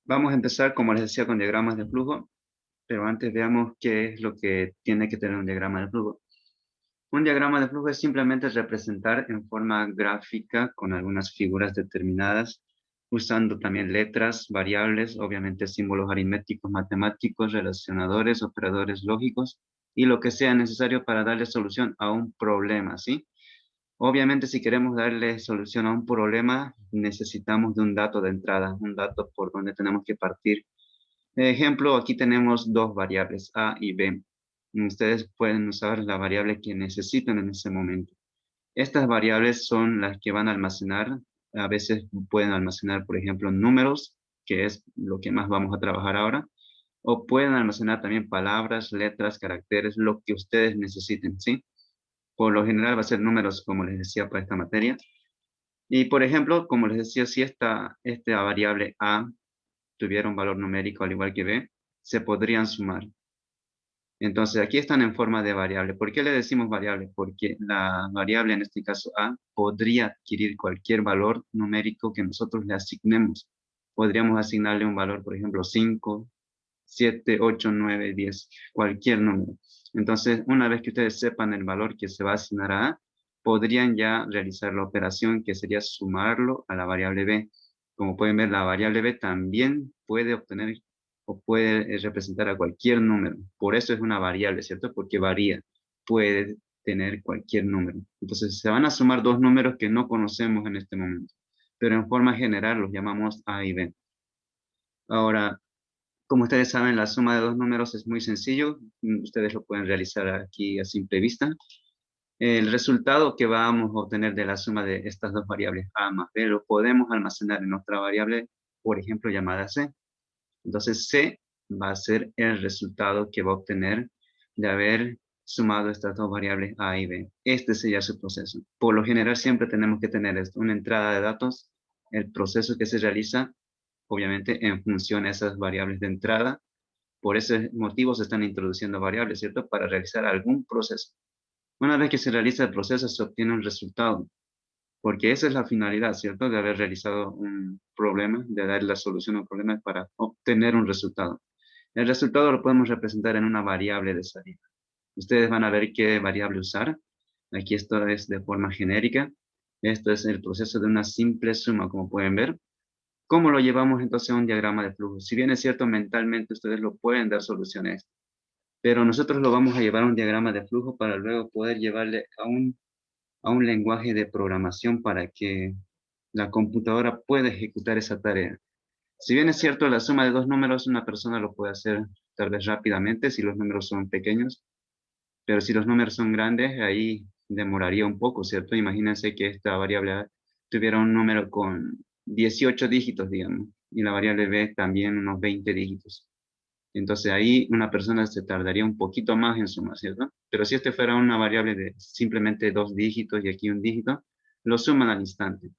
Vamos a empezar, como les decía, con diagramas de flujo, pero antes veamos qué es lo que tiene que tener un diagrama de flujo. Un diagrama de flujo es simplemente representar en forma gráfica con algunas figuras determinadas, usando también letras, variables, obviamente símbolos aritméticos, matemáticos, relacionadores, operadores lógicos y lo que sea necesario para darle solución a un problema, ¿sí? Obviamente, si queremos darle solución a un problema, necesitamos de un dato de entrada, un dato por donde tenemos que partir. Ejemplo, aquí tenemos dos variables, A y B. Ustedes pueden usar la variable que necesiten en ese momento. Estas variables son las que van a almacenar, a veces pueden almacenar, por ejemplo, números, que es lo que más vamos a trabajar ahora, o pueden almacenar también palabras, letras, caracteres, lo que ustedes necesiten, ¿sí? Por lo general va a ser números, como les decía, para esta materia. Y, por ejemplo, como les decía, si esta variable A tuviera un valor numérico al igual que B, se podrían sumar. Entonces, aquí están en forma de variable. ¿Por qué le decimos variable? Porque la variable, en este caso A, podría adquirir cualquier valor numérico que nosotros le asignemos. Podríamos asignarle un valor, por ejemplo, 5, 7, 8, 9, 10, cualquier número. Entonces, una vez que ustedes sepan el valor que se va a asignar a A, podrían ya realizar la operación que sería sumarlo a la variable B. Como pueden ver, la variable B también puede obtener o puede representar a cualquier número. Por eso es una variable, ¿cierto? Porque varía. Puede tener cualquier número. Entonces, se van a sumar dos números que no conocemos en este momento, pero en forma general los llamamos A y B. Ahora, como ustedes saben, la suma de dos números es muy sencillo. Ustedes lo pueden realizar aquí a simple vista. El resultado que vamos a obtener de la suma de estas dos variables A más B lo podemos almacenar en otra variable, por ejemplo, llamada C. Entonces, C va a ser el resultado que va a obtener de haber sumado estas dos variables A y B. Este sería su proceso. Por lo general, siempre tenemos que tener esto, una entrada de datos, el proceso que se realiza, obviamente, en función a esas variables de entrada. Por ese motivo se están introduciendo variables, ¿cierto? Para realizar algún proceso. Una vez que se realiza el proceso, se obtiene un resultado, porque esa es la finalidad, ¿cierto? De haber realizado un problema, de dar la solución a un problema para obtener un resultado. El resultado lo podemos representar en una variable de salida. Ustedes van a ver qué variable usar. Aquí esto es de forma genérica. Esto es el proceso de una simple suma, como pueden ver. ¿Cómo lo llevamos entonces a un diagrama de flujo? Si bien es cierto, mentalmente ustedes lo pueden dar soluciones, pero nosotros lo vamos a llevar a un diagrama de flujo para luego poder llevarle a un lenguaje de programación para que la computadora pueda ejecutar esa tarea. Si bien es cierto, la suma de dos números una persona lo puede hacer tal vez rápidamente si los números son pequeños, pero si los números son grandes, ahí demoraría un poco, ¿cierto? Imagínense que esta variable A tuviera un número con 18 dígitos, digamos, y la variable B también unos 20 dígitos. Entonces ahí una persona se tardaría un poquito más en sumar, ¿cierto? Pero si este fuera una variable de simplemente dos dígitos y aquí un dígito, lo suman al instante.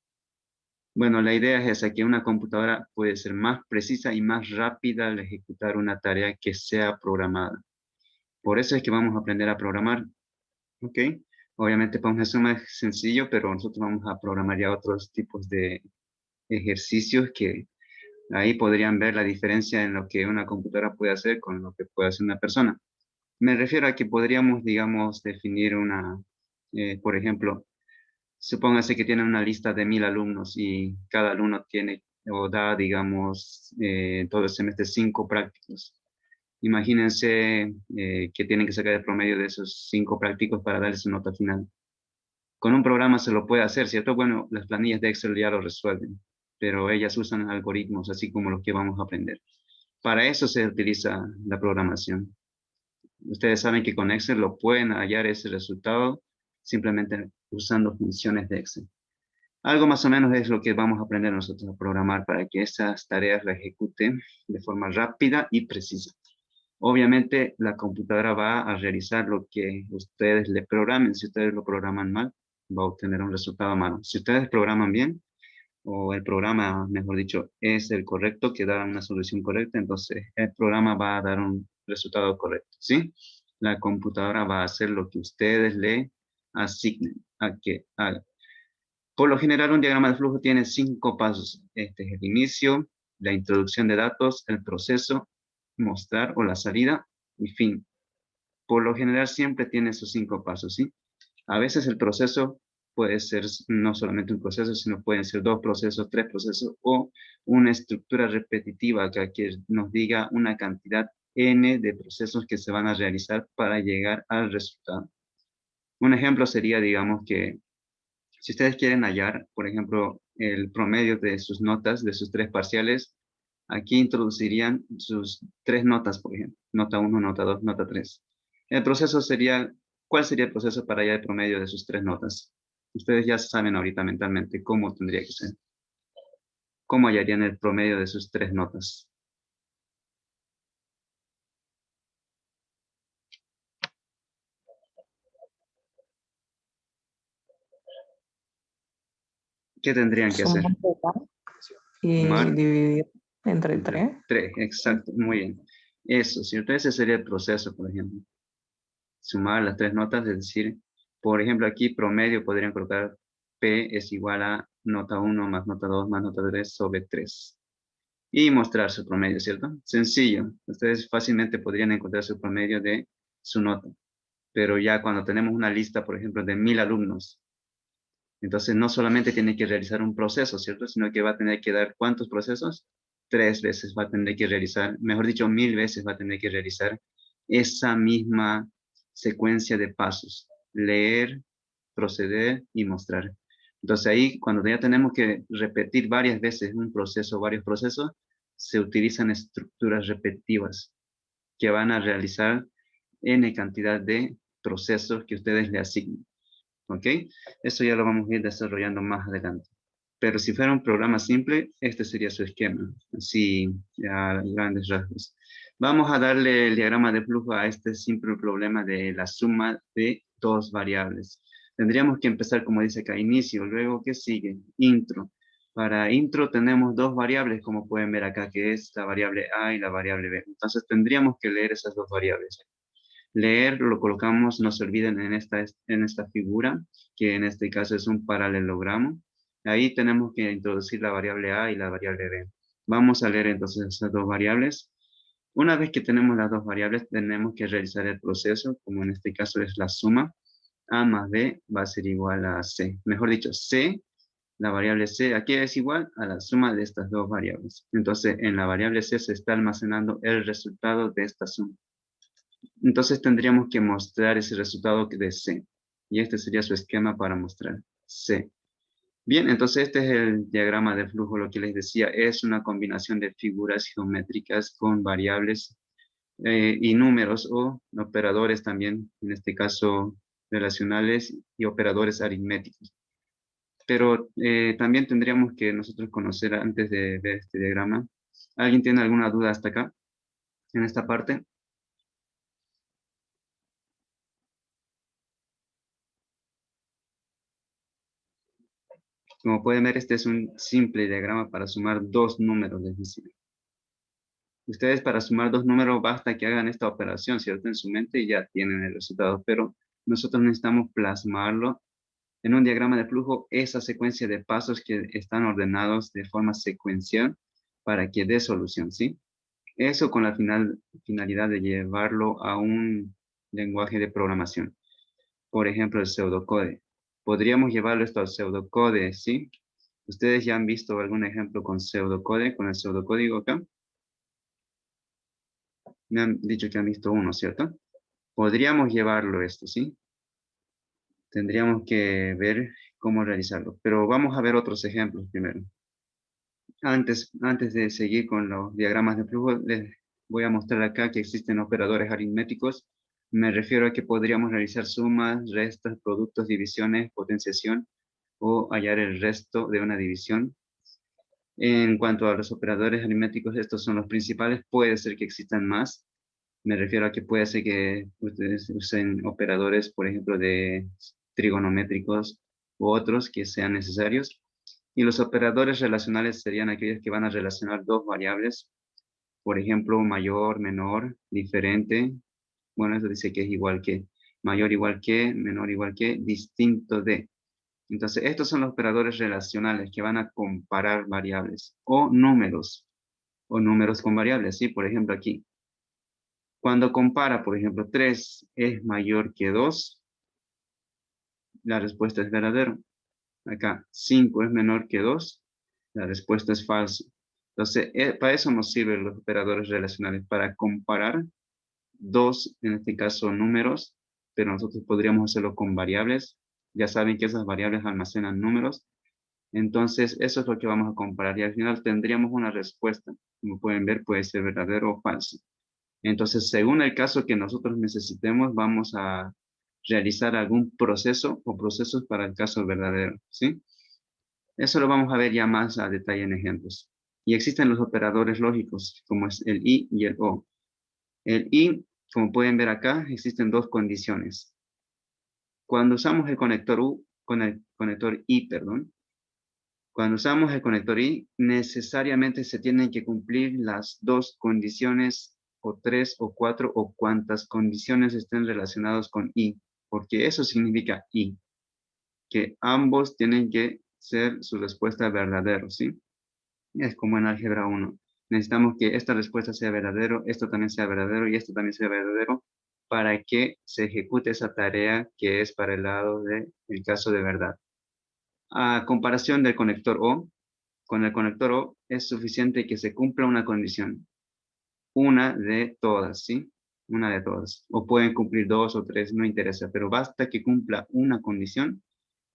Bueno, la idea es esa, que una computadora puede ser más precisa y más rápida al ejecutar una tarea que sea programada. Por eso es que vamos a aprender a programar, ¿ok? Obviamente para una suma es sencillo, pero nosotros vamos a programar ya otros tipos de ejercicios que ahí podrían ver la diferencia en lo que una computadora puede hacer con lo que puede hacer una persona. Me refiero a que podríamos, digamos, definir por ejemplo, supóngase que tienen una lista de 1000 alumnos y cada alumno tiene o da, digamos, todo el semestre 5 prácticos. Imagínense que tienen que sacar el promedio de esos 5 prácticos para darles su nota final. Con un programa se lo puede hacer, ¿cierto? Bueno, las planillas de Excel ya lo resuelven, pero ellas usan algoritmos, así como los que vamos a aprender. Para eso se utiliza la programación. Ustedes saben que con Excel lo pueden hallar ese resultado simplemente usando funciones de Excel. Algo más o menos es lo que vamos a aprender nosotros a programar para que esas tareas las ejecuten de forma rápida y precisa. Obviamente la computadora va a realizar lo que ustedes le programen. Si ustedes lo programan mal, va a obtener un resultado malo. Si ustedes programan bien, o el programa, mejor dicho, es el correcto, que da una solución correcta, entonces el programa va a dar un resultado correcto, ¿sí? La computadora va a hacer lo que ustedes le asignen a que haga. Por lo general, un diagrama de flujo tiene 5 pasos. Este es el inicio, la introducción de datos, el proceso, mostrar o la salida y fin. Por lo general siempre tiene esos 5 pasos, ¿sí? A veces el proceso puede ser no solamente un proceso, sino pueden ser 2 procesos, 3 procesos o una estructura repetitiva que nos diga una cantidad N de procesos que se van a realizar para llegar al resultado. Un ejemplo sería, digamos que si ustedes quieren hallar, por ejemplo, el promedio de sus notas, de sus 3 parciales, aquí introducirían sus 3 notas, por ejemplo. Nota 1, nota 2, nota 3. El proceso sería, ¿cuál sería el proceso para hallar el promedio de sus 3 notas? Ustedes ya saben ahorita mentalmente cómo tendría que ser. ¿Cómo hallarían el promedio de sus 3 notas? ¿Qué tendrían que hacer? Sumar y Sumar dividir entre entre 3. 3, exacto, muy bien. Eso, ¿cierto? Ese sería el proceso, por ejemplo. Sumar las 3 notas, es decir, por ejemplo, aquí promedio podrían colocar P es igual a nota 1 más nota 2 más nota 3 sobre 3. Y mostrar su promedio, ¿cierto? Sencillo. Ustedes fácilmente podrían encontrar su promedio de su nota. Pero ya cuando tenemos una lista, por ejemplo, de 1000 alumnos, entonces no solamente tiene que realizar un proceso, ¿cierto? Sino que va a tener que dar ¿cuántos procesos? 3 veces va a tener que realizar, mejor dicho, 1000 veces va a tener que realizar esa misma secuencia de pasos. Leer, proceder y mostrar. Entonces ahí, cuando ya tenemos que repetir varias veces un proceso, varios procesos, se utilizan estructuras repetitivas que van a realizar N cantidad de procesos que ustedes le asignen. ¿Ok? Eso ya lo vamos a ir desarrollando más adelante. Pero si fuera un programa simple, este sería su esquema, así a grandes rasgos. Vamos a darle el diagrama de flujo a este simple problema de la suma de 2 variables. Tendríamos que empezar, como dice acá, inicio, luego, ¿qué sigue? Intro. Para intro tenemos 2 variables, como pueden ver acá, que es la variable A y la variable B. Entonces tendríamos que leer esas 2 variables. Leer lo colocamos, no se olviden, en esta figura, que en este caso es un paralelogramo. Ahí tenemos que introducir la variable A y la variable B. Vamos a leer entonces esas 2 variables. Una vez que tenemos las 2 variables, tenemos que realizar el proceso, como en este caso es la suma. A más B va a ser igual a C. Mejor dicho, C, la variable C, aquí es igual a la suma de estas 2 variables. Entonces, en la variable C se está almacenando el resultado de esta suma. Entonces tendríamos que mostrar ese resultado de C. Y este sería su esquema para mostrar C. Bien, entonces este es el diagrama de flujo, lo que les decía, es una combinación de figuras geométricas con variables y números o operadores también, en este caso relacionales y operadores aritméticos. Pero también tendríamos que nosotros conocer antes de ver este diagrama. ¿Alguien tiene alguna duda hasta acá, en esta parte? Como pueden ver, este es un simple diagrama para sumar 2 números, es decir. Ustedes para sumar 2 números basta que hagan esta operación, ¿cierto? En su mente y ya tienen el resultado, pero nosotros necesitamos plasmarlo en un diagrama de flujo, esa secuencia de pasos que están ordenados de forma secuencial para que dé solución, ¿sí? Eso con la finalidad de llevarlo a un lenguaje de programación. Por ejemplo, el pseudocode. Podríamos llevarlo esto al pseudocode, ¿sí? ¿Ustedes ya han visto algún ejemplo con pseudocode, con el pseudocódigo acá? Me han dicho que han visto uno, ¿cierto? Podríamos llevarlo esto, ¿sí? Tendríamos que ver cómo realizarlo. Pero vamos a ver otros ejemplos primero. Antes de seguir con los diagramas de flujo, les voy a mostrar acá que existen operadores aritméticos. Me refiero a que podríamos realizar sumas, restas, productos, divisiones, potenciación o hallar el resto de una división. En cuanto a los operadores aritméticos, estos son los principales. Puede ser que existan más. Me refiero a que puede ser que ustedes usen operadores, por ejemplo, de trigonométricos u otros que sean necesarios. Y los operadores relacionales serían aquellos que van a relacionar 2 variables, por ejemplo, mayor, menor, diferente. Bueno, eso dice que es igual que, mayor igual que, menor igual que, distinto de. Entonces, estos son los operadores relacionales que van a comparar variables o números. o números con variables, ¿sí? Por ejemplo, aquí. Cuando compara, por ejemplo, 3 es mayor que 2, la respuesta es verdadero. Acá, 5 es menor que 2, la respuesta es falso. Entonces, para eso nos sirven los operadores relacionales, para comparar dos, en este caso, números, pero nosotros podríamos hacerlo con variables. Ya saben que esas variables almacenan números. Entonces, eso es lo que vamos a comparar y al final tendríamos una respuesta. Como pueden ver, puede ser verdadero o falso. Entonces, según el caso que nosotros necesitemos, vamos a realizar algún proceso o procesos para el caso verdadero, ¿sí? Eso lo vamos a ver ya más a detalle en ejemplos. Y existen los operadores lógicos, como es el I y el O. El I, como pueden ver acá, existen dos condiciones. Cuando usamos el conector U, con el conector I, perdón, cuando usamos el conector I, necesariamente se tienen que cumplir las dos condiciones, o tres, o cuatro, o cuantas condiciones estén relacionadas con I, porque eso significa I, que ambos tienen que ser su respuesta verdadero, ¿sí? Es como en álgebra 1. Necesitamos que esta respuesta sea verdadero, esto también sea verdadero y esto también sea verdadero para que se ejecute esa tarea que es para el lado del caso de verdad. A comparación del conector O, con el conector O es suficiente que se cumpla una condición. Una de todas, ¿sí? Una de todas. O pueden cumplir dos o tres, no interesa, pero basta que cumpla una condición,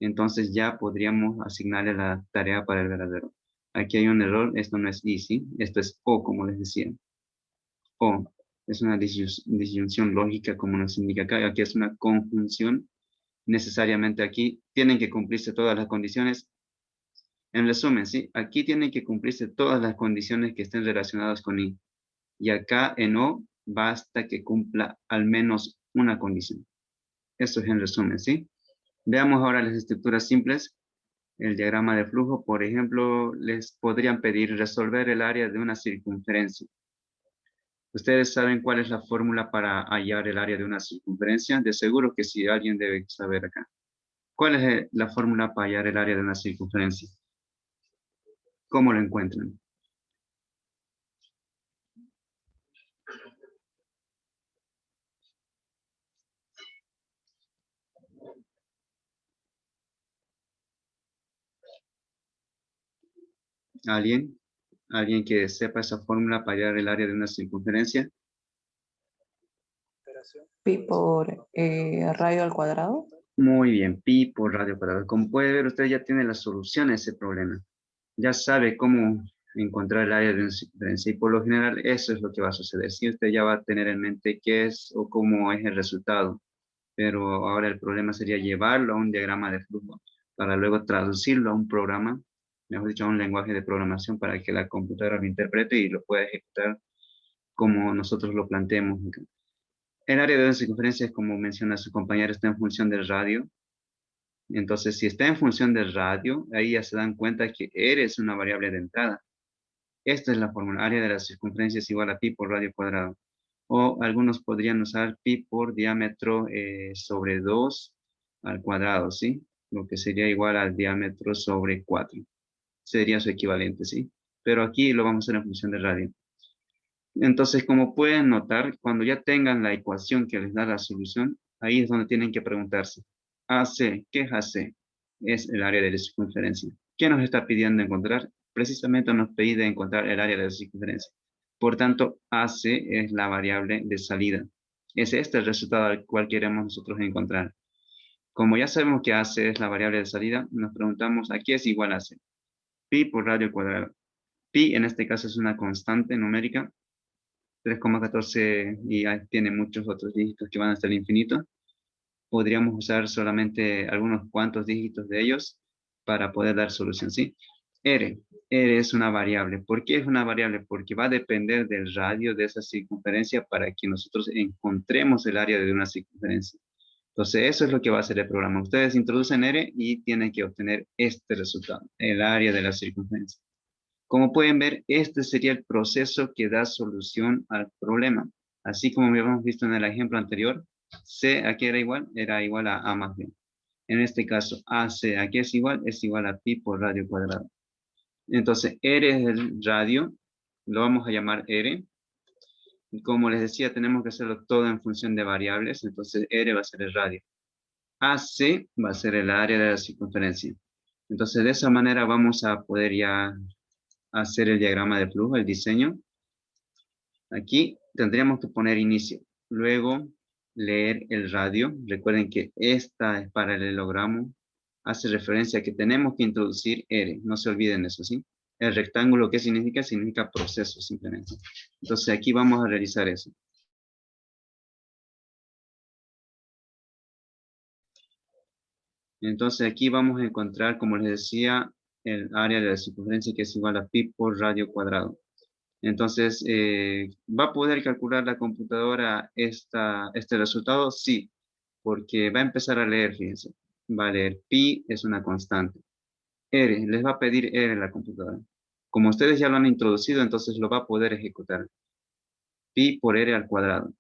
entonces ya podríamos asignarle la tarea para el verdadero. Aquí hay un error, esto no es easy, esto es O, como les decía. O es una disyunción lógica, como nos indica acá, aquí es una conjunción. Necesariamente aquí tienen que cumplirse todas las condiciones. En resumen, ¿sí? Aquí tienen que cumplirse todas las condiciones que estén relacionadas con I. Y acá en O basta que cumpla al menos una condición. Eso es en resumen, ¿sí? Veamos ahora las estructuras simples. El diagrama de flujo, por ejemplo, les podrían pedir resolver el área de una circunferencia. ¿Ustedes saben cuál es la fórmula para hallar el área de una circunferencia? De seguro que sí, alguien debe saber acá. ¿Cuál es la fórmula para hallar el área de una circunferencia? ¿Cómo lo encuentran? ¿Alguien? ¿Alguien que sepa esa fórmula para hallar el área de una circunferencia? Pi por radio al cuadrado. Muy bien, pi por radio cuadrado. Como puede ver, usted ya tiene la solución a ese problema. Ya sabe cómo encontrar el área de una circunferencia y por lo general eso es lo que va a suceder. Si usted ya va a tener en mente qué es o cómo es el resultado, pero ahora el problema sería llevarlo a un diagrama de flujo para luego traducirlo a un programa, mejor dicho, a un lenguaje de programación para que la computadora lo interprete y lo pueda ejecutar como nosotros lo planteemos. El área de una circunferencia, como menciona su compañero, está en función del radio. Entonces, si está en función del radio, ahí ya se dan cuenta que R es una variable de entrada. Esta es la fórmula. Área de la circunferencia es igual a pi por radio cuadrado. O algunos podrían usar pi por diámetro sobre 2 al cuadrado, ¿sí? Lo que sería igual al diámetro sobre 4. Sería su equivalente, ¿sí? Pero aquí lo vamos a hacer en función del radio. Entonces, como pueden notar, cuando ya tengan la ecuación que les da la solución, ahí es donde tienen que preguntarse. AC, ¿qué es AC? Es el área de la circunferencia. ¿Qué nos está pidiendo encontrar? Precisamente nos pide encontrar el área de la circunferencia. Por tanto, AC es la variable de salida. Es este el resultado al cual queremos nosotros encontrar. Como ya sabemos que AC es la variable de salida, nos preguntamos ¿a qué es igual a AC? Pi por radio cuadrado. Pi en este caso es una constante numérica 3,14 y tiene muchos otros dígitos que van hasta el infinito. Podríamos usar solamente algunos cuantos dígitos de ellos para poder dar solución, ¿sí? R. R es una variable. ¿Por qué es una variable? Porque va a depender del radio de esa circunferencia para que nosotros encontremos el área de una circunferencia. Entonces, eso es lo que va a hacer el programa. Ustedes introducen R y tienen que obtener este resultado, el área de la circunferencia. Como pueden ver, este sería el proceso que da solución al problema. Así como habíamos visto en el ejemplo anterior, C aquí era igual a A más B. En este caso, AC aquí es igual a pi por radio cuadrado. Entonces, R es el radio lo vamos a llamar R. Y como les decía, tenemos que hacerlo todo en función de variables, entonces R va a ser el radio. AC va a ser el área de la circunferencia. Entonces, de esa manera vamos a poder ya hacer el diagrama de flujo, el diseño. Aquí tendríamos que poner inicio. Luego, leer el radio. Recuerden que esta es paralelogramo. Hace referencia a que tenemos que introducir R. No se olviden eso, ¿sí? El rectángulo, ¿qué significa? Significa proceso, simplemente. Entonces, aquí vamos a realizar eso. Entonces, aquí vamos a encontrar, como les decía, el área de la circunferencia que es igual a pi por radio cuadrado. Entonces, ¿va a poder calcular la computadora este resultado? Sí, porque va a empezar a leer, fíjense. Va a leer pi es una constante. R, les va a pedir R en la computadora. Como ustedes ya lo han introducido, entonces lo va a poder ejecutar. Pi por R al cuadrado.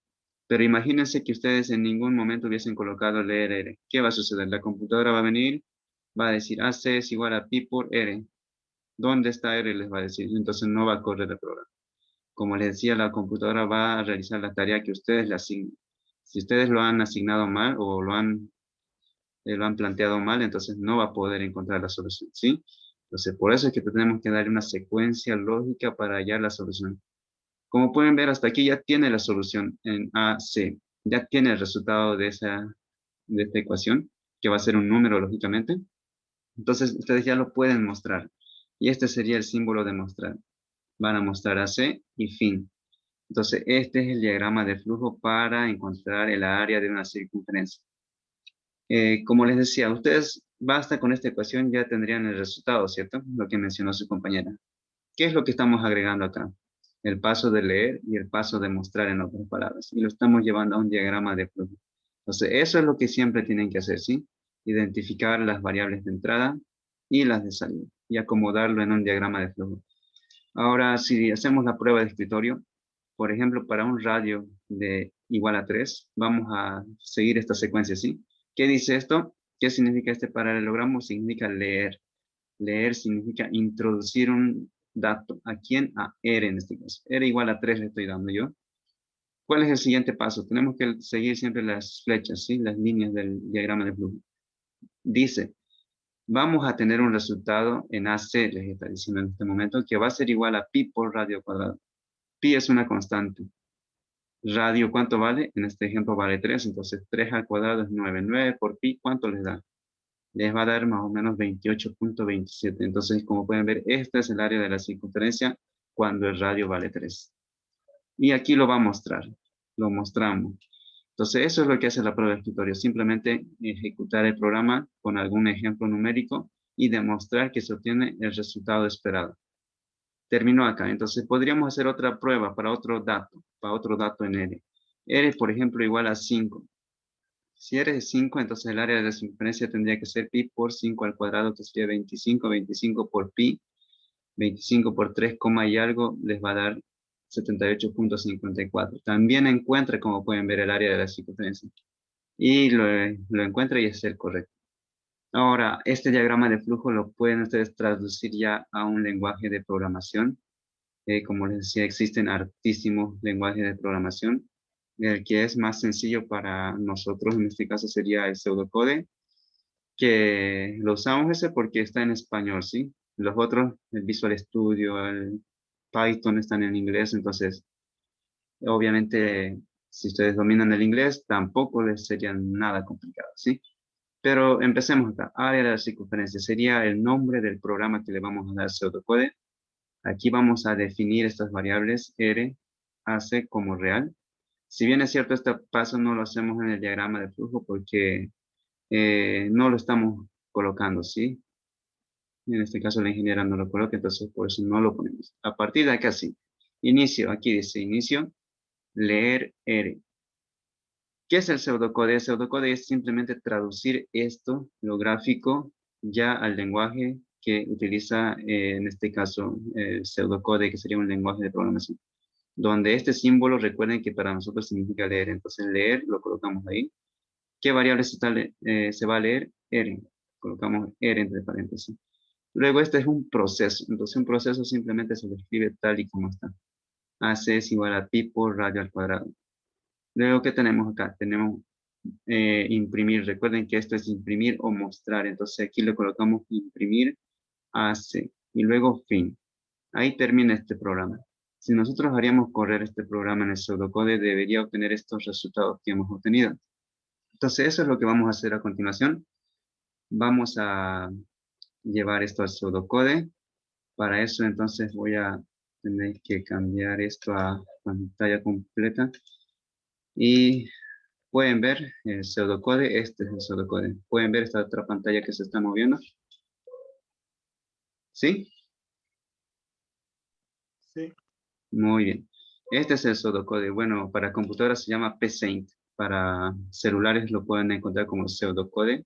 Pero imagínense que ustedes en ningún momento hubiesen colocado leer R. ¿Qué va a suceder? La computadora va a venir, va a decir AC es igual a pi por R. ¿Dónde está R? Les va a decir. Entonces no va a correr el programa. Como les decía, la computadora va a realizar la tarea que ustedes le asignen. Si ustedes lo han asignado mal o lo han planteado mal, entonces no va a poder encontrar la solución, ¿sí? Entonces, por eso es que tenemos que darle una secuencia lógica para hallar la solución. Como pueden ver, hasta aquí ya tiene la solución en AC. Ya tiene el resultado de esta ecuación, que va a ser un número, lógicamente. Entonces, ustedes ya lo pueden mostrar. Y este sería el símbolo de mostrar. Van a mostrar AC y fin. Entonces, este es el diagrama de flujo para encontrar el área de una circunferencia. Como les decía, ustedes basta con esta ecuación ya tendrían el resultado, ¿cierto? Lo que mencionó su compañera. ¿Qué es lo que estamos agregando acá? El paso de leer y el paso de mostrar en otras palabras. Y lo estamos llevando a un diagrama de flujo. Entonces, eso es lo que siempre tienen que hacer, ¿sí? Identificar las variables de entrada y las de salida y acomodarlo en un diagrama de flujo. Ahora, si hacemos la prueba de escritorio, por ejemplo, para un radio de igual a 3, vamos a seguir esta secuencia, ¿sí? ¿Qué dice esto? ¿Qué significa este paralelogramo? Significa leer. Leer significa introducir un dato. ¿A quién? A R en este caso. R igual a 3 le estoy dando yo. ¿Cuál es el siguiente paso? Tenemos que seguir siempre las flechas, ¿sí? Las líneas del diagrama de flujo. Dice, vamos a tener un resultado en AC, les está diciendo en este momento, que va a ser igual a pi por radio cuadrado. Pi es una constante. Radio, ¿cuánto vale? En este ejemplo vale 3, entonces 3 al cuadrado es 9. 9 por pi, ¿cuánto les da? Les va a dar más o menos 28.27. Entonces, como pueden ver, este es el área de la circunferencia cuando el radio vale 3. Y aquí lo va a mostrar. Lo mostramos. Entonces, eso es lo que hace la prueba de escritorio. Simplemente ejecutar el programa con algún ejemplo numérico y demostrar que se obtiene el resultado esperado. Terminó acá. Entonces, podríamos hacer otra prueba para otro dato en R. R, por ejemplo, igual a 5. Si R es 5, entonces el área de la circunferencia tendría que ser pi por 5 al cuadrado, que sería 25. 25 por pi, 25 por 3, y algo, les va a dar 78.54. También encuentra, como pueden ver, el área de la circunferencia. Y lo encuentra y es el correcto. Ahora, este diagrama de flujo lo pueden ustedes traducir ya a un lenguaje de programación. Como les decía, existen hartísimos lenguajes de programación. El que es más sencillo para nosotros, en este caso, sería el pseudocode, que lo usamos ese porque está en español, ¿sí? Los otros, el Visual Studio, el Python están en inglés, entonces, obviamente, si ustedes dominan el inglés, tampoco les sería nada complicado, ¿sí? Pero empecemos acá. Área de la circunferencia sería el nombre del programa que le vamos a dar pseudocode. Aquí vamos a definir estas variables R, AC como real. Si bien es cierto, este paso no lo hacemos en el diagrama de flujo porque no lo estamos colocando, ¿sí? En este caso la ingeniera no lo coloca, entonces por eso no lo ponemos. A partir de acá sí. Inicio, aquí dice inicio, leer R. ¿Qué es el pseudocode? El pseudocode es simplemente traducir esto, lo gráfico, ya al lenguaje que utiliza, en este caso, el pseudocode, que sería un lenguaje de programación. Donde este símbolo, recuerden que para nosotros significa leer. Entonces, leer lo colocamos ahí. ¿Qué variable se va a leer? R. Colocamos R entre paréntesis. Luego este es un proceso. Entonces un proceso simplemente se lo escribe tal y como está. AC es igual a pi por radio al cuadrado. Luego, ¿qué tenemos acá? Tenemos imprimir. Recuerden que esto es imprimir o mostrar. Entonces aquí le colocamos imprimir AC y luego fin. Ahí termina este programa. Si nosotros haríamos correr este programa en el pseudocode, debería obtener estos resultados que hemos obtenido. Entonces eso es lo que vamos a hacer a continuación. Vamos a llevar esto al pseudocode. Para eso entonces voy a tener que cambiar esto a pantalla completa. Y pueden ver el pseudocode, este es el pseudocode. Pueden ver esta otra pantalla que se está moviendo. ¿Sí? Sí. Muy bien. Este es el pseudocode. Bueno, para computadoras se llama psaint. Para celulares lo pueden encontrar como pseudocode.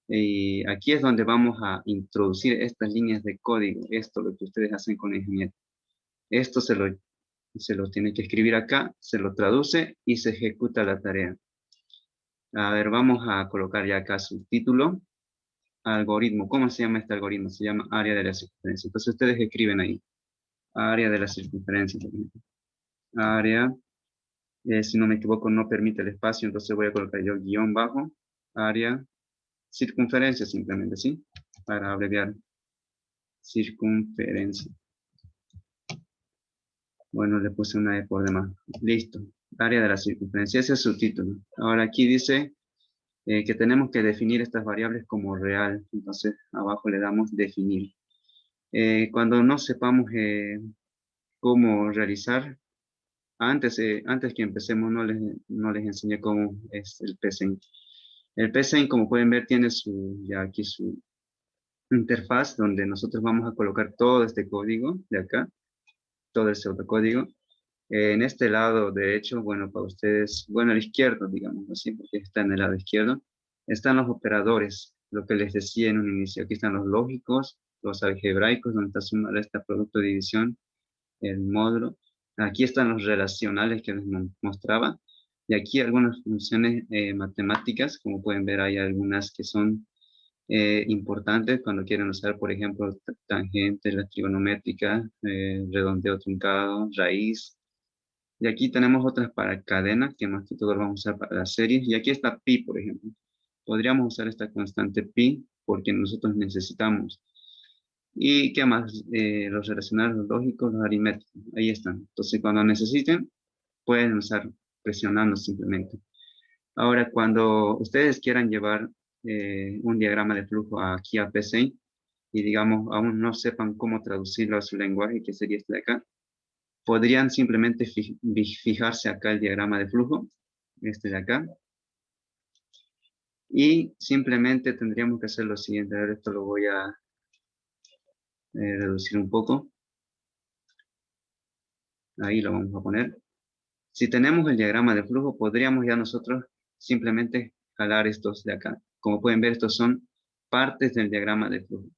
Y aquí es donde vamos a introducir estas líneas de código. Esto lo que ustedes hacen con ingeniero. Esto se lo tiene que escribir acá, se lo traduce y se ejecuta la tarea. A ver, vamos a colocar ya acá su título. Algoritmo. ¿Cómo se llama este algoritmo? Se llama área de la circunferencia. Entonces ustedes escriben ahí. Área de la circunferencia. Por ejemplo. Área, si no me equivoco, no permite el espacio, entonces voy a colocar yo guión bajo. Área, circunferencia simplemente, ¿sí? Para abreviar. Circunferencia. Bueno, le puse una E por demás. Listo. Área de la circunferencia. Ese es su título. Ahora aquí dice que tenemos que definir estas variables como real. Entonces, abajo le damos definir. Cuando no sepamos cómo realizar, antes que empecemos, no les enseñé cómo es el psaint. El psaint, como pueden ver, tiene ya aquí su interfaz donde nosotros vamos a colocar todo este código de acá, todo el pseudocódigo. En este lado derecho, bueno, para ustedes, bueno, al izquierdo, digamos así, porque está en el lado izquierdo, están los operadores, lo que les decía en un inicio. Aquí están los lógicos, los algebraicos, donde está suma, resta, producto, división, el módulo. Aquí están los relacionales que les mostraba. Y aquí algunas funciones matemáticas, como pueden ver, hay algunas que son importantes cuando quieren usar, por ejemplo, tangente, la trigonométrica, redondeo truncado, raíz. Y aquí tenemos otras para cadenas, que más que todo lo vamos a usar para las series. Y aquí está pi, por ejemplo. Podríamos usar esta constante pi porque nosotros necesitamos. ¿Y qué más? Los relacionales, los lógicos, los aritméticos. Ahí están. Entonces, cuando necesiten, pueden usar presionando simplemente. Ahora, cuando ustedes quieran llevar un diagrama de flujo aquí a PC y digamos, aún no sepan cómo traducirlo a su lenguaje, que sería este de acá, podrían simplemente fijarse acá el diagrama de flujo, este de acá, y simplemente tendríamos que hacer lo siguiente. A ver, esto lo voy a reducir un poco. Ahí lo vamos a poner. Si tenemos el diagrama de flujo, podríamos ya nosotros simplemente jalar estos de acá. Como pueden ver, estos son partes del diagrama de flujo.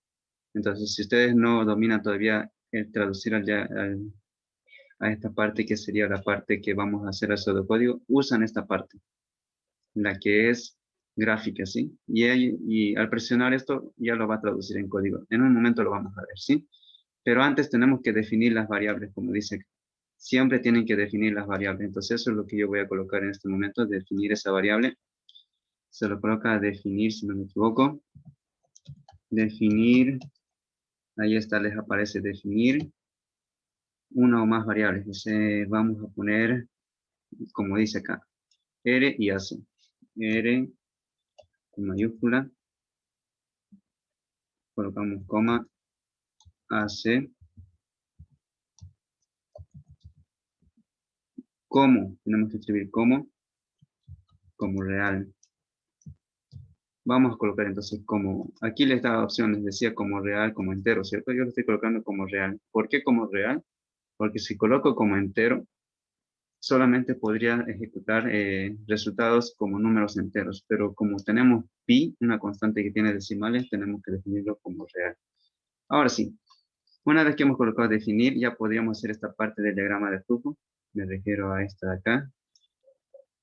Entonces, si ustedes no dominan todavía el traducir a esta parte, que sería la parte que vamos a hacer al pseudocódigo, usan esta parte, la que es gráfica, ¿sí? Y al presionar esto, ya lo va a traducir en código. En un momento lo vamos a ver, ¿sí? Pero antes tenemos que definir las variables, como dice. Siempre tienen que definir las variables. Entonces, eso es lo que yo voy a colocar en este momento, definir esa variable. Se lo coloca a definir, si no me equivoco. Definir, ahí está, les aparece definir una o más variables. Entonces, vamos a poner, como dice acá, R y AC. R con mayúscula, colocamos coma, AC, como, tenemos que escribir como real. Vamos a colocar entonces como, aquí les daba opciones, decía como real, como entero, ¿cierto? Yo lo estoy colocando como real. ¿Por qué como real? Porque si coloco como entero, solamente podría ejecutar resultados como números enteros, pero como tenemos pi, una constante que tiene decimales, tenemos que definirlo como real. Ahora sí, una vez que hemos colocado definir, ya podríamos hacer esta parte del diagrama de flujo. Me refiero a esta de acá.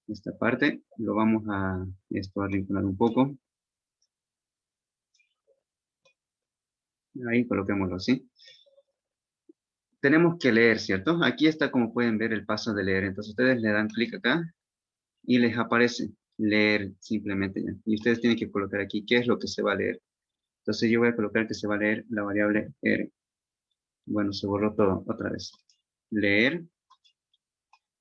Esta parte, lo vamos a esto a arrinconar un poco. Ahí coloquémoslo así. Tenemos que leer, ¿cierto? Aquí está como pueden ver el paso de leer. Entonces ustedes le dan clic acá y les aparece leer simplemente ya. Y ustedes tienen que colocar aquí qué es lo que se va a leer. Entonces yo voy a colocar que se va a leer la variable R. Bueno, se borró todo otra vez. Leer.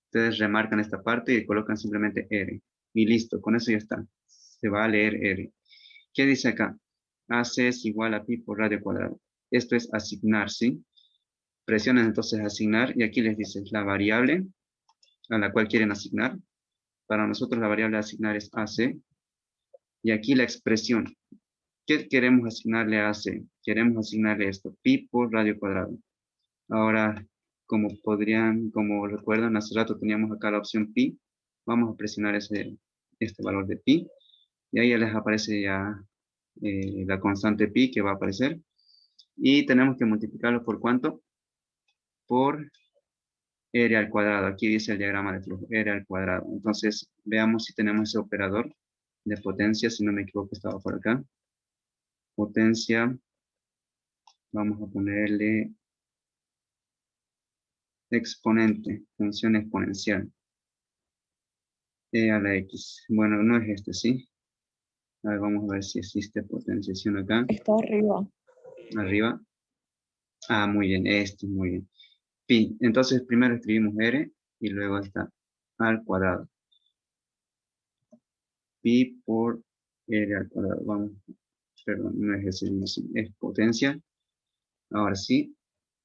Ustedes remarcan esta parte y colocan simplemente R. Y listo, con eso ya está. Se va a leer R. ¿Qué dice acá? AC es igual a pi por radio cuadrado. Esto es asignar, ¿sí? Presionan entonces asignar y aquí les dice la variable a la cual quieren asignar. Para nosotros la variable a asignar es AC. Y aquí la expresión. ¿Qué queremos asignarle a AC? Queremos asignarle esto, pi por radio cuadrado. Ahora, como recuerdan, hace rato teníamos acá la opción pi. Vamos a presionar este valor de pi. Y ahí ya les aparece ya la constante pi que va a aparecer. Y tenemos que multiplicarlo por ¿cuánto? Por R al cuadrado. Aquí dice el diagrama de flujo, R al cuadrado. Entonces, veamos si tenemos ese operador de potencia. Si no me equivoco, estaba por acá. Potencia. Vamos a ponerle exponente, función exponencial. E a la X. Bueno, no es este, ¿sí? A ver, vamos a ver si existe potenciación acá. Está arriba. Arriba. Ah, muy bien, muy bien. Pi. Entonces primero escribimos R y luego está al cuadrado. Pi por R al cuadrado. Vamos, perdón, no es ese, es potencia. Ahora sí.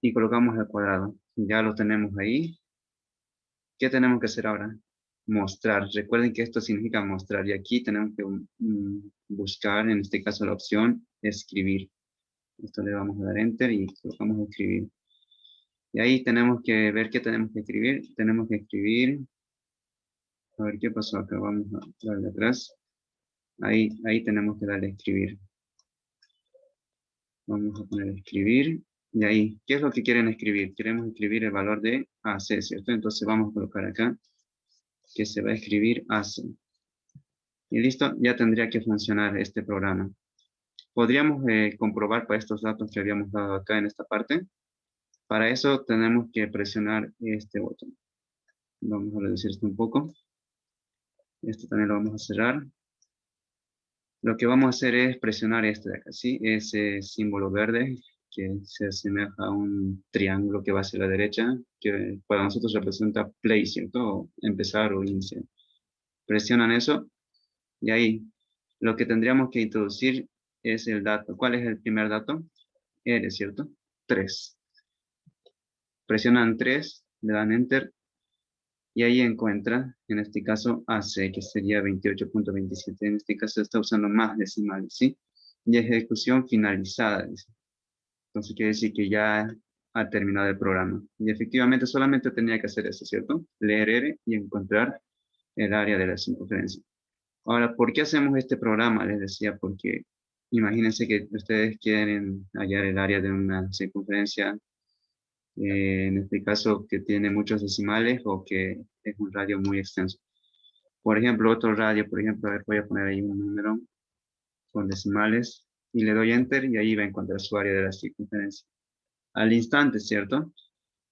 Y colocamos al cuadrado. Ya lo tenemos ahí. ¿Qué tenemos que hacer ahora? Mostrar. Recuerden que esto significa mostrar. Y aquí tenemos que buscar, en este caso, la opción escribir. Esto le vamos a dar enter y colocamos escribir. Y ahí tenemos que ver qué tenemos que escribir. Tenemos que escribir. A ver qué pasó acá. Vamos a darle atrás. Ahí tenemos que darle escribir. Vamos a poner escribir. Y ahí, ¿qué es lo que quieren escribir? Queremos escribir el valor de AC, ¿cierto? Entonces vamos a colocar acá que se va a escribir AC. Y listo, ya tendría que funcionar este programa. Podríamos comprobar para estos datos que habíamos dado acá en esta parte. Para eso tenemos que presionar este botón. Vamos a reducir esto un poco. Esto también lo vamos a cerrar. Lo que vamos a hacer es presionar este de acá, ¿sí? Ese símbolo verde que se asemeja a un triángulo que va hacia la derecha, que para nosotros representa play, ¿cierto? O empezar o iniciar. Presionan eso y ahí lo que tendríamos que introducir es el dato. ¿Cuál es el primer dato? R, ¿cierto? 3. Presionan 3, le dan enter y ahí encuentra, en este caso, AC, que sería 28.27. En este caso está usando más decimales, ¿sí? Y ejecución finalizada, dice. Entonces quiere decir que ya ha terminado el programa. Y efectivamente solamente tenía que hacer eso, ¿cierto? Leer R y encontrar el área de la circunferencia. Ahora, ¿por qué hacemos este programa? Les decía, porque imagínense que ustedes quieren hallar el área de una circunferencia, en este caso que tiene muchos decimales o que es un radio muy extenso. Por ejemplo, otro radio, por ejemplo, a ver, voy a poner ahí un número con decimales y le doy enter y ahí va a encontrar su área de la circunferencia. Al instante, ¿cierto?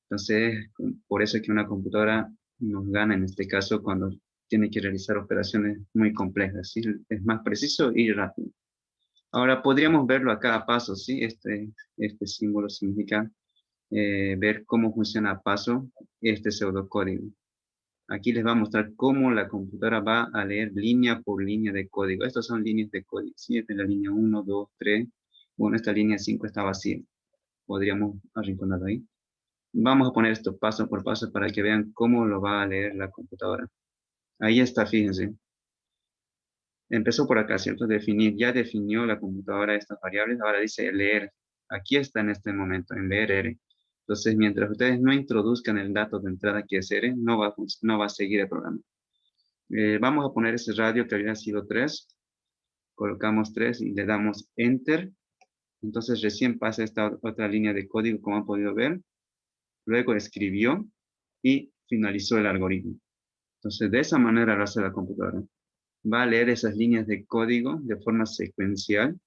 Entonces, por eso es que una computadora nos gana en este caso cuando tiene que realizar operaciones muy complejas, ¿sí? Es más preciso y rápido. Ahora, podríamos verlo a cada paso, ¿sí? Este símbolo significa ver cómo funciona a paso este pseudocódigo. Aquí les va a mostrar cómo la computadora va a leer línea por línea de código. Estas son líneas de código, ¿sí? Esta es la línea 1, 2, 3. Bueno, esta línea 5 está vacía. Podríamos arrinconarlo ahí. Vamos a poner esto paso por paso para que vean cómo lo va a leer la computadora. Ahí está, fíjense. Empezó por acá, ¿cierto? Definir. Ya definió la computadora estas variables. Ahora dice leer. Aquí está en este momento, en leer R. Entonces, mientras ustedes no introduzcan el dato de entrada que es R, no va a seguir el programa. Vamos a poner ese radio que había sido 3. Colocamos 3 y le damos Enter. Entonces, recién pasa esta otra línea de código, como han podido ver. Luego escribió y finalizó el algoritmo. Entonces, de esa manera lo hace la computadora. Va a leer esas líneas de código de forma secuencial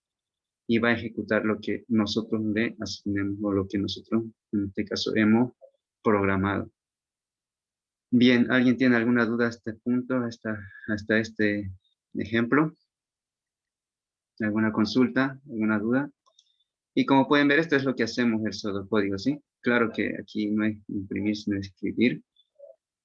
y va a ejecutar lo que nosotros le asignemos o lo que nosotros, en este caso, hemos programado. Bien, ¿alguien tiene alguna duda a este punto, hasta este ejemplo? ¿Alguna consulta? ¿Alguna duda? Y como pueden ver, esto es lo que hacemos el pseudocódigo, ¿sí? Claro que aquí no es imprimir, sino escribir.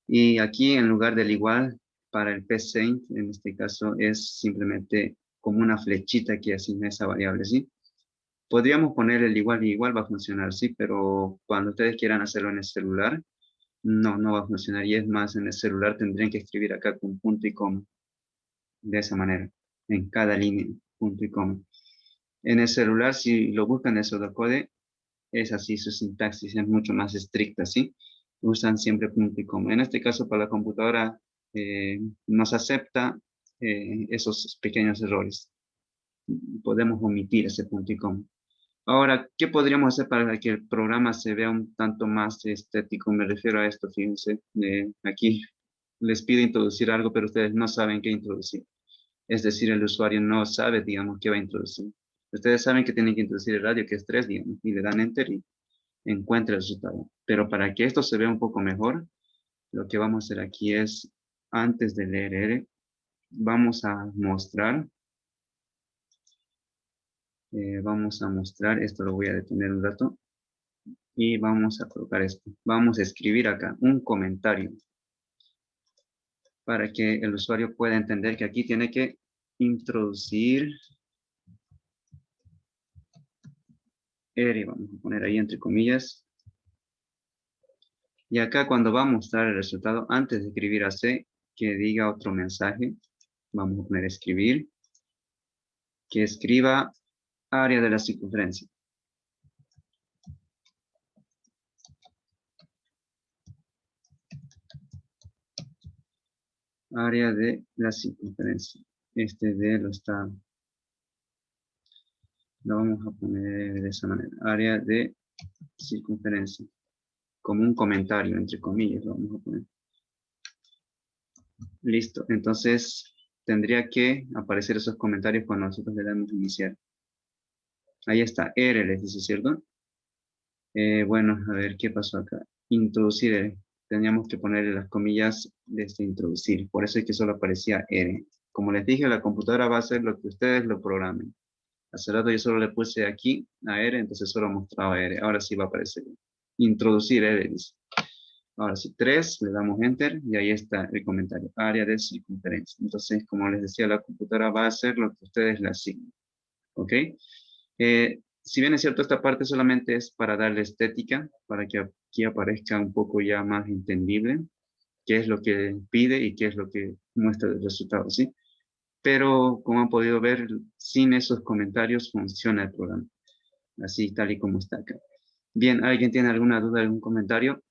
Y aquí, en lugar del igual, para el psaint, en este caso, es simplemente como una flechita que asigna esa variable, ¿sí? Podríamos poner el igual y igual va a funcionar, ¿sí? Pero cuando ustedes quieran hacerlo en el celular, no va a funcionar. Y es más, en el celular tendrían que escribir acá con punto y coma, de esa manera, en cada línea, punto y coma. En el celular, si lo buscan en el pseudocode, es así, su sintaxis es mucho más estricta, ¿sí? Usan siempre punto y coma. En este caso, para la computadora, nos acepta esos pequeños errores. Podemos omitir ese punto y coma. Ahora, ¿qué podríamos hacer para que el programa se vea un tanto más estético? Me refiero a esto, fíjense. Aquí les pido introducir algo, pero ustedes no saben qué introducir. Es decir, el usuario no sabe, digamos, qué va a introducir. Ustedes saben que tienen que introducir el radio, que es 3, digamos, y le dan Enter y encuentra el resultado. Pero para que esto se vea un poco mejor, lo que vamos a hacer aquí es, antes de leer R, vamos a mostrar, esto lo voy a detener un rato, y vamos a colocar esto. Vamos a escribir acá un comentario para que el usuario pueda entender que aquí tiene que introducir R, vamos a poner ahí entre comillas. Y acá cuando va a mostrar el resultado, antes de escribir a C, que diga otro mensaje, vamos a poner escribir, que escriba área de la circunferencia. Área de la circunferencia. Este D lo vamos a poner de esa manera. Área de circunferencia. Como un comentario, entre comillas, lo vamos a poner. Listo. Entonces, tendría que aparecer esos comentarios cuando nosotros le damos iniciar. Ahí está. R les dice, ¿cierto? Bueno, a ver, ¿qué pasó acá? Introducir R. Teníamos que ponerle las comillas desde introducir. Por eso es que solo aparecía R. Como les dije, la computadora va a hacer lo que ustedes lo programen. Hace rato yo solo le puse aquí a R, entonces solo mostraba R. Ahora sí va a aparecer. Introducir R, dice. Ahora sí, 3, le damos Enter y ahí está el comentario. Área de circunferencia. Entonces, como les decía, la computadora va a hacer lo que ustedes le asignen. ¿Ok? Si bien es cierto, esta parte solamente es para darle estética, para que aquí aparezca un poco ya más entendible qué es lo que pide y qué es lo que muestra el resultado, ¿sí? Pero como han podido ver, sin esos comentarios funciona el programa, así tal y como está acá. Bien, ¿alguien tiene alguna duda, algún comentario?